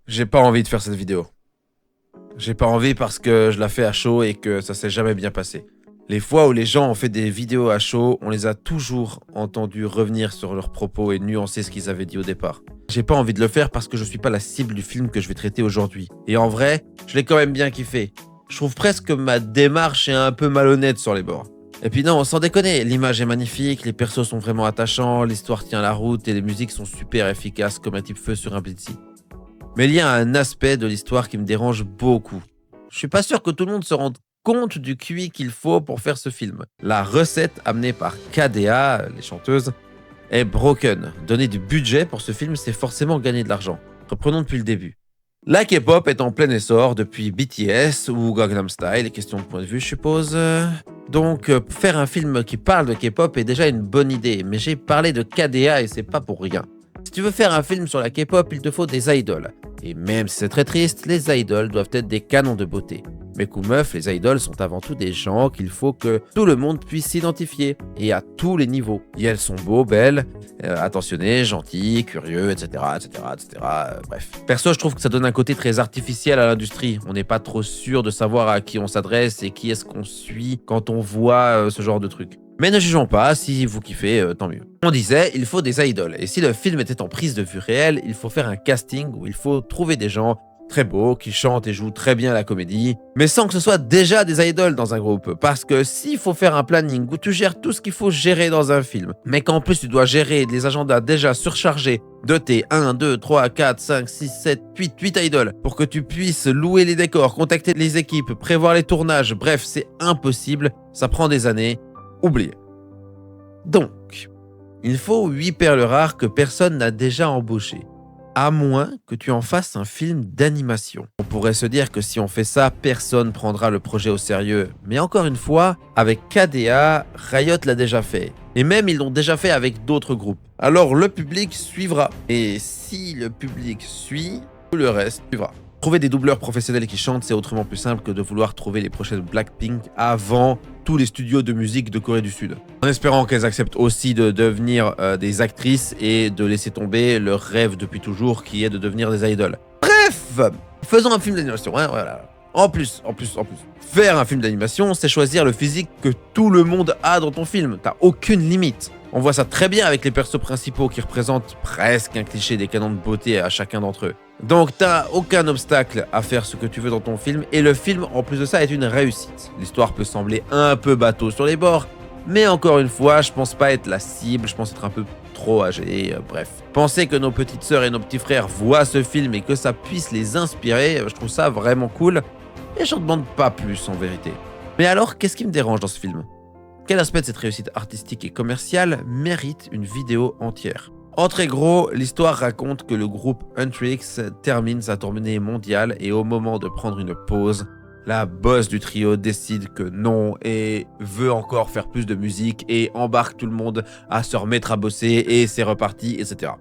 J'ai pas envie de faire cette vidéo. J'ai pas envie parce que je la fais à chaud et que ça s'est jamais bien passé. Les fois où les gens ont fait des vidéos à chaud, on les a toujours entendus revenir sur leurs propos et nuancer ce qu'ils avaient dit au départ. J'ai pas envie de le faire parce que je suis pas la cible du film que je vais traiter aujourd'hui. Et en vrai, je l'ai quand même bien kiffé. Je trouve presque que ma démarche est un peu malhonnête sur les bords. Et puis non, sans déconner, l'image est magnifique, les persos sont vraiment attachants, l'histoire tient la route et les musiques sont super efficaces comme un type feu sur un blitzy. Mais il y a un aspect de l'histoire qui me dérange beaucoup. Je suis pas sûr que tout le monde se rende compte du QI qu'il faut pour faire ce film. La recette amenée par KDA, les chanteuses, est broken. Donner du budget pour ce film, c'est forcément gagner de l'argent. Reprenons depuis le début. La K-pop est en plein essor depuis BTS ou Gangnam Style, question de point de vue, je suppose. Donc, faire un film qui parle de K-pop est déjà une bonne idée, mais j'ai parlé de KDA et c'est pas pour rien. Si tu veux faire un film sur la K-pop, il te faut des idoles. Et même si c'est très triste, les idoles doivent être des canons de beauté. Mais coup meuf, les idoles sont avant tout des gens qu'il faut que tout le monde puisse s'identifier, et à tous les niveaux. Et elles sont beaux, belles, attentionnées, gentilles, curieux, etc. Bref. Perso, je trouve que ça donne un côté très artificiel à l'industrie. On n'est pas trop sûr de savoir à qui on s'adresse et qui est-ce qu'on suit quand on voit ce genre de truc. Mais ne jugeons pas, si vous kiffez, tant mieux. On disait, il faut des idoles, et si le film était en prise de vue réelle, il faut faire un casting où il faut trouver des gens très beaux, qui chantent et jouent très bien la comédie, mais sans que ce soit déjà des idoles dans un groupe, parce que s'il faut faire un planning où tu gères tout ce qu'il faut gérer dans un film, mais qu'en plus tu dois gérer des agendas déjà surchargés de tes 1, 2, 3, 4, 5, 6, 7, 8 idoles, pour que tu puisses louer les décors, contacter les équipes, prévoir les tournages, bref, c'est impossible, ça prend des années. Oubliez. Donc, il faut 8 perles rares que personne n'a déjà embauchées. À moins que tu en fasses un film d'animation. On pourrait se dire que si on fait ça, personne prendra le projet au sérieux. Mais encore une fois, avec KDA, Riot l'a déjà fait. Et même ils l'ont déjà fait avec d'autres groupes. Alors le public suivra. Et si le public suit, tout le reste suivra. Trouver des doubleurs professionnels qui chantent, c'est autrement plus simple que de vouloir trouver les prochaines Blackpink avant tous les studios de musique de Corée du Sud. En espérant qu'elles acceptent aussi de devenir des actrices et de laisser tomber leur rêve depuis toujours qui est de devenir des idoles. Bref, faisons un film d'animation, hein, voilà. En plus. Faire un film d'animation, c'est choisir le physique que tout le monde a dans ton film. T'as aucune limite. On voit ça très bien avec les persos principaux qui représentent presque un cliché des canons de beauté à chacun d'entre eux. Donc t'as aucun obstacle à faire ce que tu veux dans ton film, et le film en plus de ça est une réussite. L'histoire peut sembler un peu bateau sur les bords, mais encore une fois, je pense pas être la cible, je pense être un peu trop âgé, bref. Penser que nos petites sœurs et nos petits frères voient ce film et que ça puisse les inspirer, je trouve ça vraiment cool, et j'en demande pas plus en vérité. Mais alors, qu'est-ce qui me dérange dans ce film ? Quel aspect de cette réussite artistique et commerciale mérite une vidéo entière ? En très gros, l'histoire raconte que le groupe Huntrix termine sa tournée mondiale et au moment de prendre une pause, la boss du trio décide que non et veut encore faire plus de musique et embarque tout le monde à se remettre à bosser et c'est reparti, etc.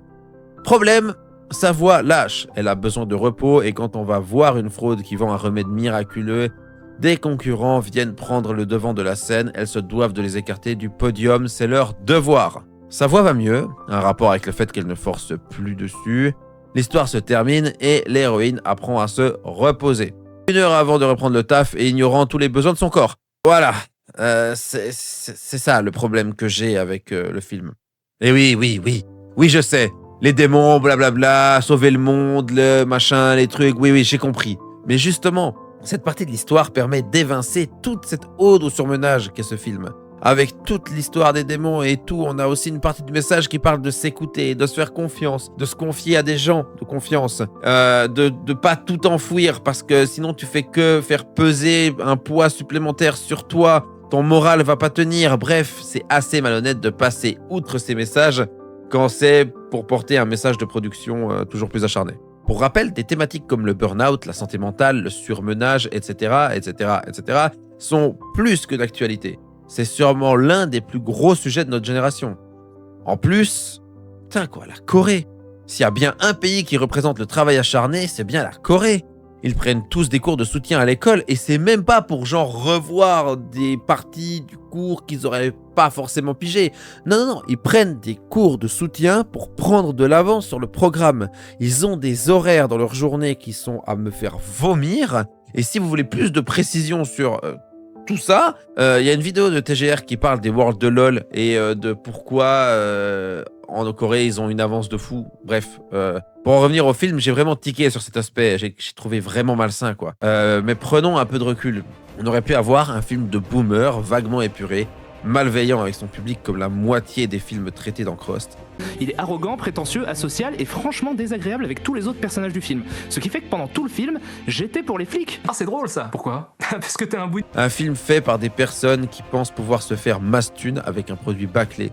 Problème, sa voix lâche, elle a besoin de repos et quand on va voir une fraude qui vend un remède miraculeux, des concurrents viennent prendre le devant de la scène, elles se doivent de les écarter du podium, c'est leur devoir. Sa voix va mieux, un rapport avec le fait qu'elle ne force plus dessus. L'histoire se termine et l'héroïne apprend à se reposer. 1 heure avant de reprendre le taf et ignorant tous les besoins de son corps. Voilà, c'est ça le problème que j'ai avec le film. Et oui, je sais. Les démons, blablabla, sauver le monde, le machin, les trucs, oui, j'ai compris. Mais justement, cette partie de l'histoire permet d'évincer toute cette ode au surmenage qu'est ce film. Avec toute l'histoire des démons et tout, on a aussi une partie du message qui parle de s'écouter, de se faire confiance, de se confier à des gens de confiance, de pas tout enfouir parce que sinon tu fais que faire peser un poids supplémentaire sur toi, ton moral va pas tenir. Bref, c'est assez malhonnête de passer outre ces messages quand c'est pour porter un message de production toujours plus acharné. Pour rappel, des thématiques comme le burn-out, la santé mentale, le surmenage, etc. sont plus que d'actualité. C'est sûrement l'un des plus gros sujets de notre génération. En plus, la Corée. S'il y a bien un pays qui représente le travail acharné, c'est bien la Corée. Ils prennent tous des cours de soutien à l'école et c'est même pas pour genre revoir des parties du cours qu'ils auraient pas forcément pigé. Non, non, non, ils prennent des cours de soutien pour prendre de l'avance sur le programme. Ils ont des horaires dans leur journée qui sont à me faire vomir. Et si vous voulez plus de précision sur tout ça, il y a une vidéo de TGR qui parle des Worlds de LoL et de pourquoi en Corée ils ont une avance de fou. Bref, pour en revenir au film, j'ai vraiment tiqué sur cet aspect. J'ai trouvé vraiment malsain, quoi. Mais prenons un peu de recul. On aurait pu avoir un film de boomer, vaguement épuré, malveillant avec son public comme la moitié des films traités dans Crost. Il est arrogant, prétentieux, asocial et franchement désagréable avec tous les autres personnages du film. Ce qui fait que pendant tout le film, j'étais pour les flics. Ah, c'est drôle ça. Pourquoi? Parce que t'es un bout de... Un film fait par des personnes qui pensent pouvoir se faire masse thune avec un produit bâclé.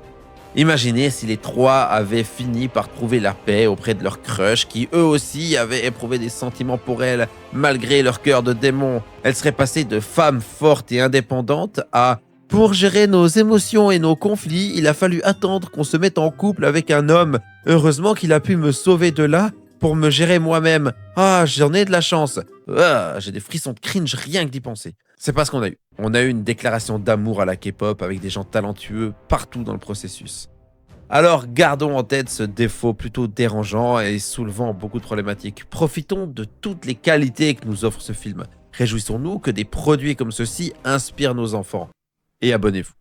Imaginez si les trois avaient fini par trouver la paix auprès de leur crush, qui eux aussi avaient éprouvé des sentiments pour elle, malgré leur cœur de démon. Elle serait passée de femme forte et indépendante à « Pour gérer nos émotions et nos conflits, il a fallu attendre qu'on se mette en couple avec un homme. Heureusement qu'il a pu me sauver de là pour me gérer moi-même. Ah, j'en ai de la chance. Ah, j'ai des frissons de cringe rien que d'y penser. » C'est pas ce qu'on a eu. On a eu une déclaration d'amour à la K-pop avec des gens talentueux partout dans le processus. Alors gardons en tête ce défaut plutôt dérangeant et soulevant beaucoup de problématiques. Profitons de toutes les qualités que nous offre ce film. Réjouissons-nous que des produits comme ceux-ci inspirent nos enfants. Et abonnez-vous.